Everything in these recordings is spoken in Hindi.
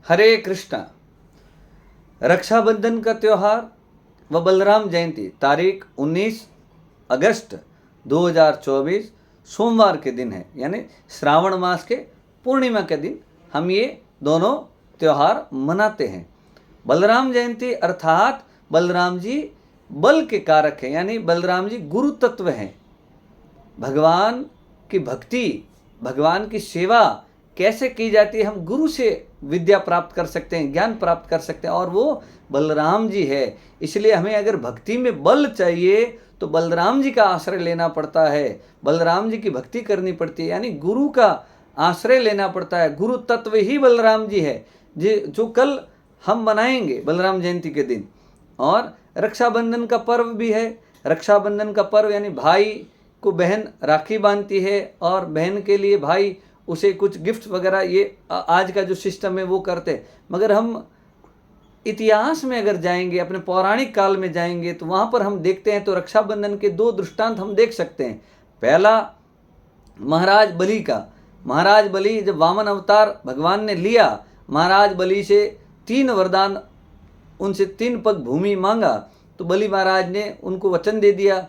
हरे कृष्णा। रक्षाबंधन का त्यौहार व बलराम जयंती तारीख 19 अगस्त 2024 सोमवार के दिन है, यानी श्रावण मास के पूर्णिमा के दिन हम ये दोनों त्यौहार मनाते हैं। बलराम जयंती अर्थात बलराम जी बल के कारक हैं, यानी बलराम जी गुरु तत्व हैं। भगवान की भक्ति, भगवान की सेवा कैसे की जाती है, हम गुरु से विद्या प्राप्त कर सकते हैं, ज्ञान प्राप्त कर सकते हैं, और वो बलराम जी है। इसलिए हमें अगर भक्ति में बल चाहिए तो बलराम जी का आश्रय लेना पड़ता है, बलराम जी की भक्ति करनी पड़ती है, यानी गुरु का आश्रय लेना पड़ता है। गुरु तत्व ही बलराम जी है, जो कल हम मनाएंगे बलराम जयंती के दिन। और रक्षाबंधन का पर्व भी है। रक्षाबंधन का पर्व यानी भाई को बहन राखी बांधती है और बहन के लिए भाई उसे कुछ गिफ्ट वगैरह, ये आज का जो सिस्टम है वो करते हैं। मगर हम इतिहास में अगर जाएंगे, अपने पौराणिक काल में जाएंगे, तो वहाँ पर हम देखते हैं तो रक्षाबंधन के दो दृष्टांत हम देख सकते हैं। पहला महाराज बलि का। महाराज बलि जब वामन अवतार भगवान ने लिया, महाराज बलि से 3 वरदान, उनसे 3 पग भूमि मांगा, तो बलि महाराज ने उनको वचन दे दिया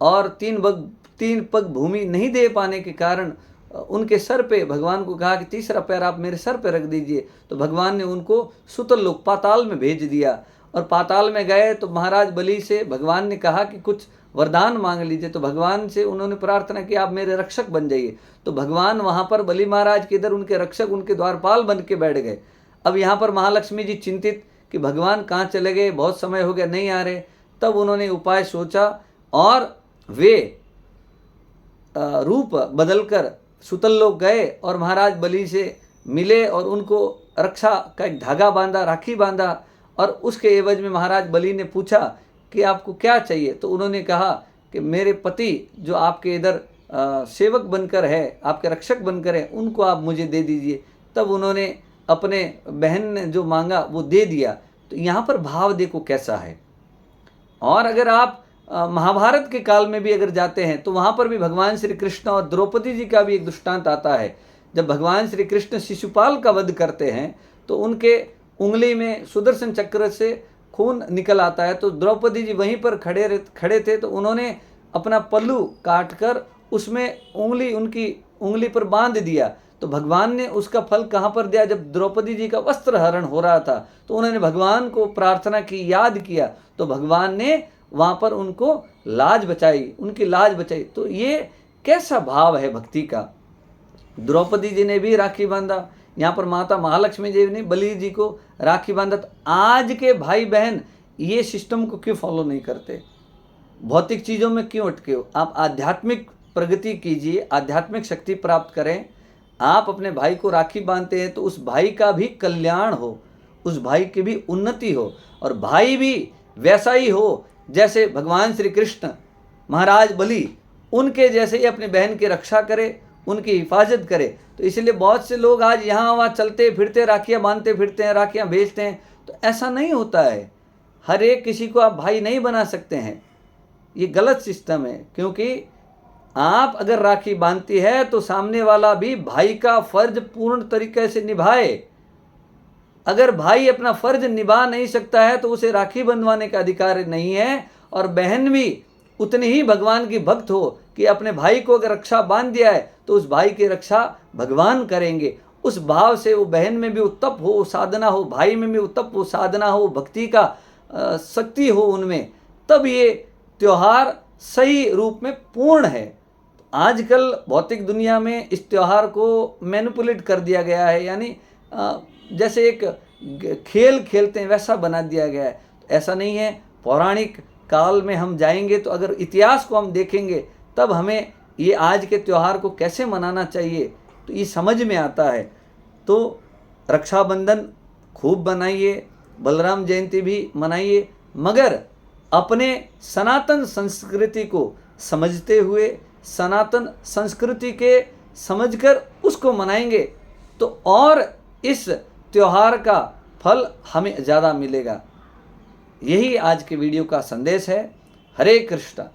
और 3 पग भूमि नहीं दे पाने के कारण उनके सर पे भगवान को कहा कि तीसरा पैर आप मेरे सर पे रख दीजिए। तो भगवान ने उनको सुतल लोक पाताल में भेज दिया और पाताल में गए तो महाराज बलि से भगवान ने कहा कि कुछ वरदान मांग लीजिए। तो भगवान से उन्होंने प्रार्थना की आप मेरे रक्षक बन जाइए। तो भगवान वहाँ पर बलि महाराज के इधर उनके रक्षक, उनके द्वारपाल बन के बैठ गए। अब यहाँ पर महालक्ष्मी जी चिंतित कि भगवान कहाँ चले गए, बहुत समय हो गया नहीं आ रहे। तब उन्होंने उपाय सोचा और वे रूप बदलकर सुतल लोग गए और महाराज बलि से मिले और उनको रक्षा का एक धागा बांधा, राखी बांधा। और उसके एवज में महाराज बलि ने पूछा कि आपको क्या चाहिए। तो उन्होंने कहा कि मेरे पति जो आपके इधर सेवक बनकर है, आपके रक्षक बनकर है, उनको आप मुझे दे दीजिए। तब उन्होंने अपने बहन ने जो मांगा वो दे दिया। तो यहाँ पर भाव देखो कैसा है। और अगर आप महाभारत के काल में भी अगर जाते हैं तो वहाँ पर भी भगवान श्री कृष्ण और द्रौपदी जी का भी एक दृष्टांत आता है। जब भगवान श्री कृष्ण शिशुपाल का वध करते हैं तो उनके उंगली में सुदर्शन चक्र से खून निकल आता है। तो द्रौपदी जी वहीं पर खड़े थे, तो उन्होंने अपना पल्लू काट कर उसमें उनकी उंगली पर बांध दिया। तो भगवान ने उसका फल कहाँ पर दिया, जब द्रौपदी जी का वस्त्र हरण हो रहा था तो उन्होंने भगवान को प्रार्थना की, याद किया, तो भगवान ने वहाँ पर उनको लाज बचाई, उनकी लाज बचाई। तो ये कैसा भाव है भक्ति का। द्रौपदी जी ने भी राखी बांधा, यहाँ पर माता महालक्ष्मी जी ने बलि जी को राखी बांधा। तो आज के भाई बहन ये सिस्टम को क्यों फॉलो नहीं करते, भौतिक चीज़ों में क्यों अटके हो। आप आध्यात्मिक प्रगति कीजिए, आध्यात्मिक शक्ति प्राप्त करें। आप अपने भाई को राखी बांधते हैं तो उस भाई का भी कल्याण हो, उस भाई की भी उन्नति हो, और भाई भी वैसा ही हो जैसे भगवान श्री कृष्ण, महाराज बलि, उनके जैसे ही अपनी बहन की रक्षा करे, उनकी हिफाजत करे। तो इसलिए बहुत से लोग आज यहाँ वहाँ चलते फिरते राखियाँ बांधते फिरते हैं, राखियाँ भेजते हैं। तो ऐसा नहीं होता है। हर एक किसी को आप भाई नहीं बना सकते हैं, ये गलत सिस्टम है। क्योंकि आप अगर राखी बांधती है तो सामने वाला भी भाई का फर्ज पूर्ण तरीके से निभाए। अगर भाई अपना फर्ज निभा नहीं सकता है तो उसे राखी बंधवाने का अधिकार नहीं है। और बहन भी उतनी ही भगवान की भक्त हो कि अपने भाई को अगर रक्षा बांध दिया है तो उस भाई की रक्षा भगवान करेंगे। उस भाव से वो बहन में भी उत्तप हो साधना हो, भाई में भी उत्तप हो साधना हो, भक्ति का शक्ति हो उनमें, तब ये त्यौहार सही रूप में पूर्ण है। आजकल भौतिक दुनिया में इस त्यौहार को मैनिपुलेट कर दिया गया है, यानी जैसे एक खेल खेलते हैं वैसा बना दिया गया है। ऐसा नहीं है। पौराणिक काल में हम जाएंगे तो अगर इतिहास को हम देखेंगे तब हमें ये आज के त्यौहार को कैसे मनाना चाहिए तो ये समझ में आता है। तो रक्षाबंधन खूब मनाइए, बलराम जयंती भी मनाइए, मगर अपने सनातन संस्कृति को समझते हुए, सनातन संस्कृति के समझकर उसको मनाएंगे तो और इस त्योहार का फल हमें ज़्यादा मिलेगा। यही आज के वीडियो का संदेश है। हरे कृष्णा।